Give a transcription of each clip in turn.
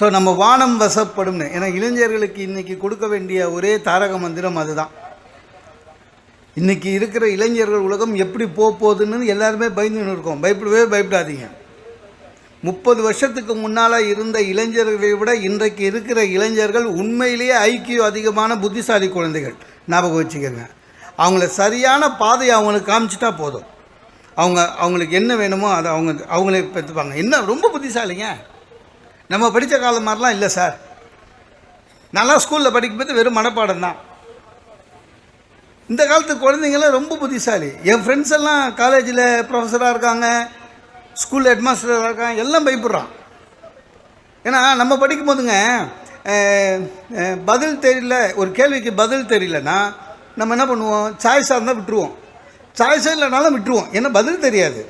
So நம்ம வானம் வசப்படும்னு. ஏன்னா இளைஞர்களுக்கு இன்றைக்கி கொடுக்க வேண்டிய ஒரே தாரக மந்திரம் அதுதான். இன்றைக்கி இருக்கிற இளைஞர்கள் உலகம் எப்படி போகுதுன்னு எல்லாருமே பயந்துன்னு இருக்கோம். பயப்படாதீங்க. 30 வருஷத்துக்கு முன்னால் இருந்த இளைஞர்களை விட இன்றைக்கு இருக்கிற இளைஞர்கள் உண்மையிலேயே ஐக்கியம் அதிகமான புத்திசாலி குழந்தைகள். ஞாபகம் வச்சுக்கோங்க. அவங்கள சரியான பாதையை அவங்களுக்கு காமிச்சிட்டா போதும். அவங்களுக்கு என்ன வேணுமோ அதை அவங்களே பெற்றுப்பாங்க. என்ன ரொம்ப புத்திசாலிங்க. நம்ம படித்த காலம் மாதிரிலாம் இல்லை சார். நல்லா ஸ்கூலில் படிக்கும்போது வெறும் மனப்பாடம் தான். இந்த காலத்து குழந்தைங்களாம் ரொம்ப புத்திசாலி. என் ஃப்ரெண்ட்ஸ் எல்லாம் காலேஜில் ப்ரொஃபஸராக இருக்காங்க, ஸ்கூலில் ஹெட்மாஸ்டராக இருக்காங்க, எல்லாம் பயப்படுறான். ஏன்னா நம்ம படிக்கும் போதுங்க பதில் தெரியல, ஒரு கேள்விக்கு பதில் தெரியலன்னா நம்ம என்ன பண்ணுவோம், சாய்ஸாக இருந்தால் விட்டுருவோம், சாய்ஸாக இல்லைனாலும் விட்டுருவோம், ஏன்னா பதில் தெரியாது.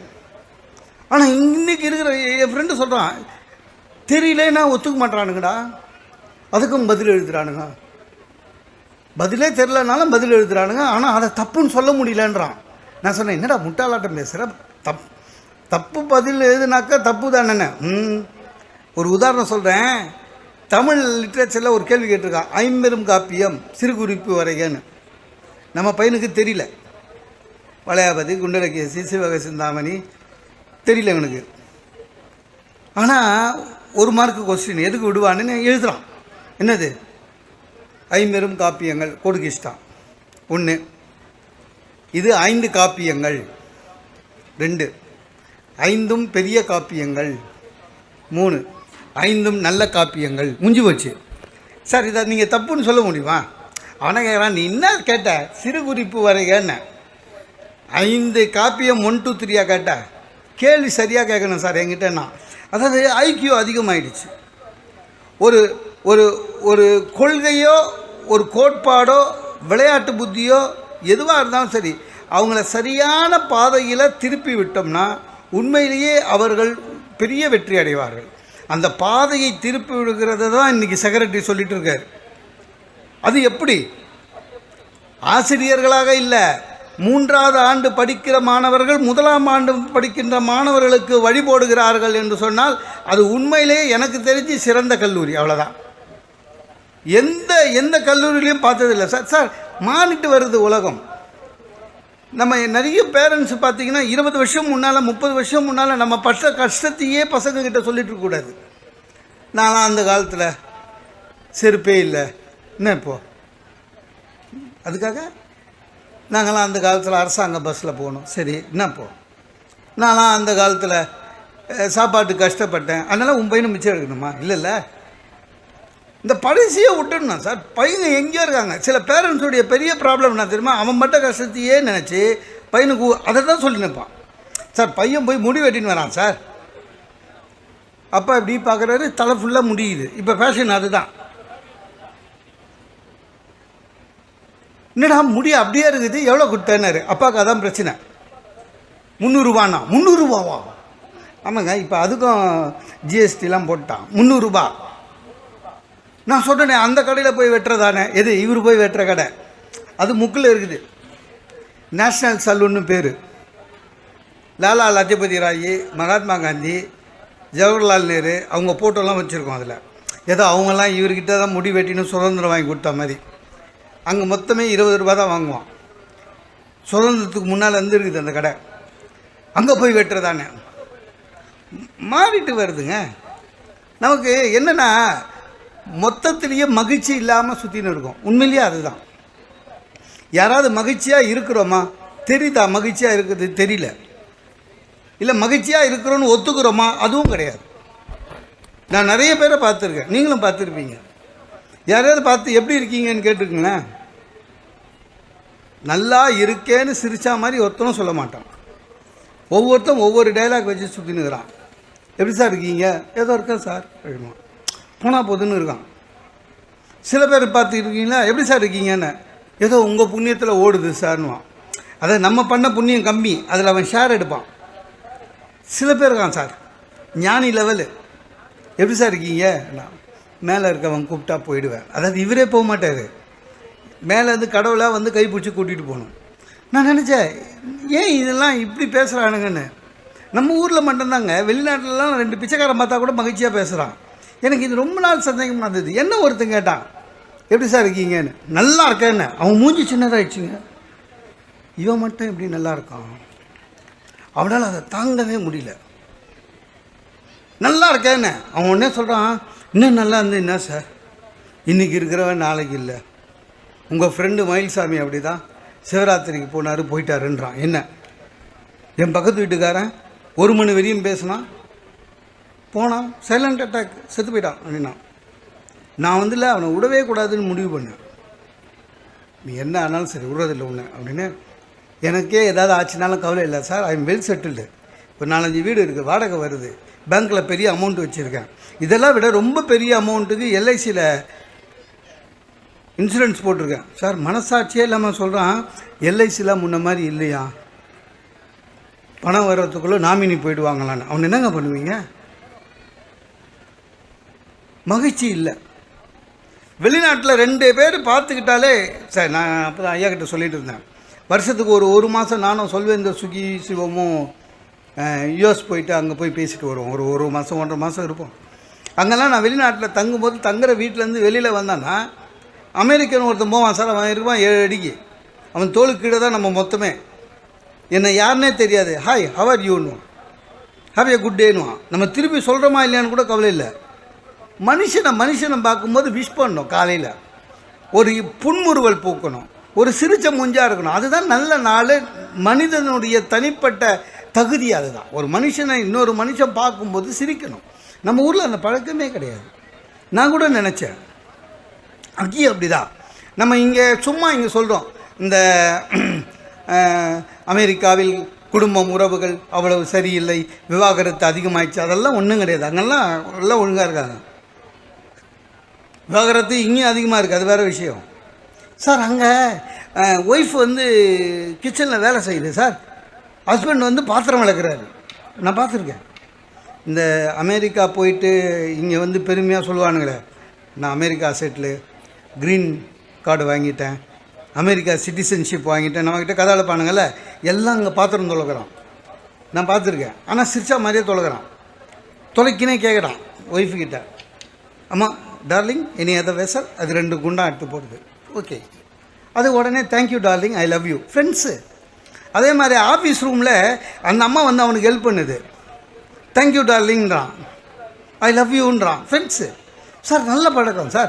ஆனால் இன்றைக்கி இருக்கிற என் ஃப்ரெண்டு சொல்கிறான், தெரியலன்னா ஒத்துக்க மாட்டானுங்கடா, அதுக்கும் பதில் எழுதுறானுங்க. பதிலே தெரிலனாலும் பதில் எழுதுறானுங்க, ஆனால் அதை தப்புன்னு சொல்ல முடியலன்றான். நான் சொன்னேன், என்னடா முட்டாளாட்டம் பேசுகிற, தப்பு பதில் எழுதுனாக்கா தப்பு தானே. ஒரு உதாரணம் சொல்கிறேன். தமிழ் லிட்ரேச்சரில் ஒரு கேள்வி கேட்டிருக்கான், ஐம்பெரும் காப்பியம் சிறு குறிப்பு வரைகன்னு. நம்ம பையனுக்கு தெரியல. வளையாபதி, குண்டலகேசி, சிவக சிந்தாமணி தெரியல இவனுக்கு. ஆனால் 1 மார்க்கு கொஸ்டின் எதுக்கு விடுவான்னு எழுதுகிறான். என்னது? ஐம்பெரும் காப்பியங்கள் கொடுக்கிஷ்டான் 1, இது 5 காப்பியங்கள் 2, 5 பெரிய காப்பியங்கள் 3, 5 நல்ல காப்பியங்கள். முடிஞ்சு போச்சு சார். இதை நீங்கள் தப்புன்னு சொல்ல முடியுமா? அவனை கேட்குறான், நீ என்ன கேட்ட, சிறு குறிப்பு வரைகன்னு. 5 காப்பியம் 1 to 3 கேட்ட கேள்வி சரியாக கேட்கணும் சார் என்கிட்டன்னா. அதாவது ஐக்கியூ அதிகமாகிடுச்சு. ஒரு ஒரு ஒரு கொள்கையோ ஒரு கோட்பாடோ விளையாட்டு புத்தியோ எதுவாக இருந்தாலும் சரி, அவங்கள சரியான பாதையில் திருப்பி விட்டோம்னா உண்மையிலேயே அவர்கள் பெரிய வெற்றி அடைவார்கள். அந்த பாதையை திருப்பி விடுகிறது தான் இன்றைக்கி செக்ரட்டரி சொல்லிகிட்டு இருக்கார். அது எப்படி? ஆசிரியர்களாக இல்லை, 3வது ஆண்டு படிக்கிற மாணவர்கள் 1ஆம் ஆண்டு படிக்கின்ற மாணவர்களுக்கு வழிபோடுகிறார்கள் என்று சொன்னால் அது உண்மையிலேயே எனக்கு தெரிஞ்சு சிறந்த கல்லூரி. அவ்வளோதான். எந்த கல்லூரியிலையும் பார்த்ததில்லை சார். மாறிட்டு வருது உலகம். நம்ம நிறைய பேரண்ட்ஸ் பார்த்திங்கன்னா 20 வருஷம் முன்னால் 30 வருஷம் முன்னால் நம்ம பட்ட கஷ்டத்தையே பசங்கக்கிட்ட சொல்லிட்டு இருக்கக்கூடாது. நான்லாம் அந்த காலத்தில் செருப்பே இல்லை, என்ன இப்போது அதுக்காக நாங்களாம் அந்த காலத்தில் அரசாங்க பஸ்ஸில் போகணும், சரி என்னப்போ நான்லாம் அந்த காலத்தில் சாப்பாட்டு கஷ்டப்பட்டேன், அதனால் உன் பையனை மிச்சம் எடுக்கணுமா? இல்லைல்ல. இந்த பரிசையே விட்டுடணும் சார். பையங்க எங்கேயோ இருக்காங்க. சில பேரண்ட்ஸுடைய பெரிய ப்ராப்ளம் என்ன தெரியுமா, அவன் மட்டும் கஷ்டத்தையே நினச்சி பையனுக்கு அதை தான் சொல்லி நிற்பான். சார் பையன் போய் முடி வெட்டின்னு வரான் சார். அப்பா இப்படி பார்க்குறாரு, தலை ஃபுல்லாக முடியுது. இப்போ ஃபேஷன் அதுதான். என்னடா முடி அப்படியே இருக்குது, எவ்வளோ கொடுத்தேன்னாரு. அப்பாவுக்கு அதான் பிரச்சனை. 300 ரூபாண்ணா. 300 ரூபாவா? ஆமாங்க, இப்போ அதுக்கும் ஜிஎஸ்டிலாம் போட்டான். 300 ரூபா. நான் சொன்னேனே அந்த கடையில் போய் வெட்டுறதானே. எது? இவர் போய் வெட்டுற கடை. அது முக்கில் இருக்குது. நேஷ்னல் சலூன்னு பேர். லாலா லஜபதி ராய், மகாத்மா காந்தி, ஜவஹர்லால் நேரு அவங்க ஃபோட்டோலாம் வச்சுருக்கோம். அதில் ஏதோ அவங்கெல்லாம் இவர்கிட்ட தான் முடி வெட்டின்னு சுதந்திரம் வாங்கி கொடுத்த மாதிரி. அங்கே மொத்தமே 20 ரூபா தான் வாங்குவான். சுதந்திரத்துக்கு முன்னால் இருக்குது அந்த கடை. அங்கே போய் வெட்டுறதானே. மாறிட்டு வருதுங்க. நமக்கு என்னென்னா மொத்தத்திலேயே மகிழ்ச்சி இல்லாமல் சுற்றின்னு இருக்கும். உண்மையிலேயே அதுதான். யாராவது மகிழ்ச்சியாக இருக்கிறோமா? தெரியுதா மகிழ்ச்சியாக இருக்குது? தெரியல. இல்லை மகிழ்ச்சியாக இருக்கிறோன்னு ஒத்துக்கிறோமா? அதுவும் கிடையாது. நான் நிறைய பேரை பார்த்துருக்கேன், நீங்களும் பார்த்துருப்பீங்க. யாரையாவது பார்த்து எப்படி இருக்கீங்கன்னு கேட்டுருக்குங்களேன். நல்லா இருக்கேன்னு சிரிச்சா மாதிரி ஒருத்தனும் சொல்ல மாட்டான். ஒவ்வொருத்தரும் ஒவ்வொரு டைலாக் வச்சு சுற்றினுக்கிறான். எப்படி சார் இருக்கீங்க? ஏதோ இருக்கேன் சார் எழுமா போனால் போதுன்னு இருக்கான். சில பேர் பார்த்து இருக்கீங்களா, எப்படி சார் இருக்கீங்கன்னு, ஏதோ உங்கள் புண்ணியத்தில் ஓடுது சார்னுவான். அதை நம்ம பண்ண புண்ணியம் கம்மி, அதில் அவன் ஷேர் எடுப்பான். சில பேர் இருக்கான் சார் ஞானி லெவலு. எப்படி சார் இருக்கீங்க? நான் மேலே இருக்கவன் கூப்பிட்டா போயிடுவேன். அதாவது இவரே போக மாட்டார், மேலேருந்து கடவுளாக வந்து கை பிடிச்சி கூட்டிகிட்டு போகணும். நான் நினச்சேன், ஏன் இதெல்லாம் இப்படி பேசுகிறானுங்கன்னு. நம்ம ஊரில் மட்டும்தாங்க. வெளிநாட்டிலலாம் 2 பிச்சைக்காரன் பார்த்தா கூட மகிழ்ச்சியாக பேசுகிறான். எனக்கு இது ரொம்ப நாள் சந்தேகமாக இருந்தது. என்ன ஒருத்தன் கேட்டான், எப்படி சார் இருக்கீங்கன்னு. நல்லா இருக்கேன்னு. அவன் மூஞ்சி சின்னதாகிடுச்சுங்க. இவன் மட்டும் எப்படி நல்லா இருக்கான்? அவனால் அதை தாங்கவே முடியல. நல்லா இருக்கேன்னு அவன் உடனே சொல்கிறான், இன்னும் நல்லா இருந்து என்ன சார், இன்றைக்கி இருக்கிறவன் நாளைக்கு இல்லை. உங்கள் ஃப்ரெண்டு மயில்சாமி அப்படி தான் சிவராத்திரிக்கு போனார், போயிட்டாருன்றான். என்ன, என் பக்கத்து வீட்டுக்காரன் 1 மணி வரையும் பேசினான், போனான், சைலண்ட் அட்டாக், செத்து போயிட்டான் அப்படின்னா. நான் வந்து இல்லை, அவனை விடவே கூடாதுன்னு முடிவு பண்ணேன். நீ என்ன ஆனாலும் சரி விடுறதில்லை ஒன்று அப்படின்னு. எனக்கே ஏதாவது ஆச்சுனாலும் கவலை இல்லை sir, I am well settled. இப்போ 4-5 வீடு இருக்குது, வாடகை வருது, பேங்க்கில் பெரிய அமௌண்ட் வச்சுருக்கேன். இதெல்லாம் விட ரொம்ப பெரிய அமௌண்ட்டுக்கு எல்ஐசியில் இன்சூரன்ஸ் போட்டிருக்கேன் சார். மனசாட்சியே இல்லாமல் சொல்கிறான், எல்ஐசிலாம் முன்ன மாதிரி இல்லையா, பணம் வர்றதுக்குள்ளே நாமினி போயிடுவாங்களான்னு. அவன் என்னங்க பண்ணுவீங்க? மகிழ்ச்சி இல்லை. வெளிநாட்டில் 2 பேர் பார்த்துக்கிட்டாலே சார், நான் அப்போ தான் ஐயா கிட்ட சொல்லிகிட்டு இருந்தேன், வருஷத்துக்கு ஒரு மாதம் நானும் சொல்வேந்தர் சுகி சிவமும் யூஎஸ் போயிட்டு அங்கே போய் பேசிட்டு வருவோம். ஒரு மாதம் 1.5 மாதம் இருப்போம். அங்கெல்லாம் நான் வெளிநாட்டில் தங்கும்போது தங்குற வீட்டிலேருந்து வெளியில் வந்தான்னா அமெரிக்கன் ஒருத்தன் போவான் சார், அவன் இருப்பான் 7 அடிக்கு, அவன் தோளுக்கு கீழே தான் நம்ம மொத்தமே. என்னை யாருன்னே தெரியாது, ஹாய் ஹவ் ஆர் யூன்னுவான், ஹாவ் ஏ குட் டேன்னுவான். நம்ம திருப்பி சொல்கிறோமா இல்லையான்னு கூட கவலை இல்லை. மனுஷனை பார்க்கும்போது விஷ் பண்ணணும், காலையில் ஒரு புன்முறுவல் பூக்கணும், ஒரு சிரிச்ச மூஞ்சாக இருக்கணும். அதுதான் நல்ல நாள், மனிதனுடைய தனிப்பட்ட தகுதி. அதுதான் ஒரு மனுஷனை இன்னொரு மனுஷன் பார்க்கும்போது சிரிக்கணும். நம்ம ஊரில் அந்த பழக்கமே கிடையாது. நான் கூட நினச்சேன் அங்கேயும் அப்படி தான். நம்ம இங்கே சும்மா இங்கே சொல்கிறோம், இந்த அமெரிக்காவில் குடும்பம் உறவுகள் அவ்வளவு சரியில்லை, விவாகரத்து அதிகமாகிடுச்சு, அதெல்லாம் ஒன்றும் கிடையாது. அங்கெல்லாம் எல்லாம் ஒழுங்காக இருக்காங்க. விவாகரத்து இங்கேயும் அதிகமாக இருக்குது, அது வேறு விஷயம் சார். அங்கே ஒய்ஃப் வந்து கிச்சனில் வேலை செய்யுது சார், ஹஸ்பண்ட் வந்து பாத்திரம் விளக்குறாரு. நான் பார்த்துருக்கேன். இந்த அமெரிக்கா போயிட்டு இங்கே வந்து பெருமையாக சொல்லுவானுங்களே, நான் அமெரிக்கா செட்டில் க்ரீன் கார்டு வாங்கிட்டேன், அமெரிக்கா சிட்டிசன்ஷிப் வாங்கிட்டேன், நம்மக்கிட்ட கதை அழைப்பானுங்கள்ல, எல்லாம் அங்கே பாத்திரம் தொலைக்கிறான். நான் பார்த்துருக்கேன். ஆனால் சிரிச்சா மாதிரியே தொலைக்கிறான். தொலைக்கினே கேட்குறான் ஒய்ஃபுக்கிட்ட, அம்மா டார்லிங் எனி அதர் வெசல், அது 2 குண்டா எடுத்து போடுது. ஓகே, அது உடனே thank you darling, I love you. Friends அதே மாதிரி ஆஃபீஸ் ரூமில் அந்த அம்மா வந்து அவனுக்கு ஹெல்ப் பண்ணுது, தேங்க்யூ டார்லிங்கிறான், ஐ லவ் யூன்றான். ஃப்ரெண்ட்ஸு சார், நல்ல பழக்கம் சார்.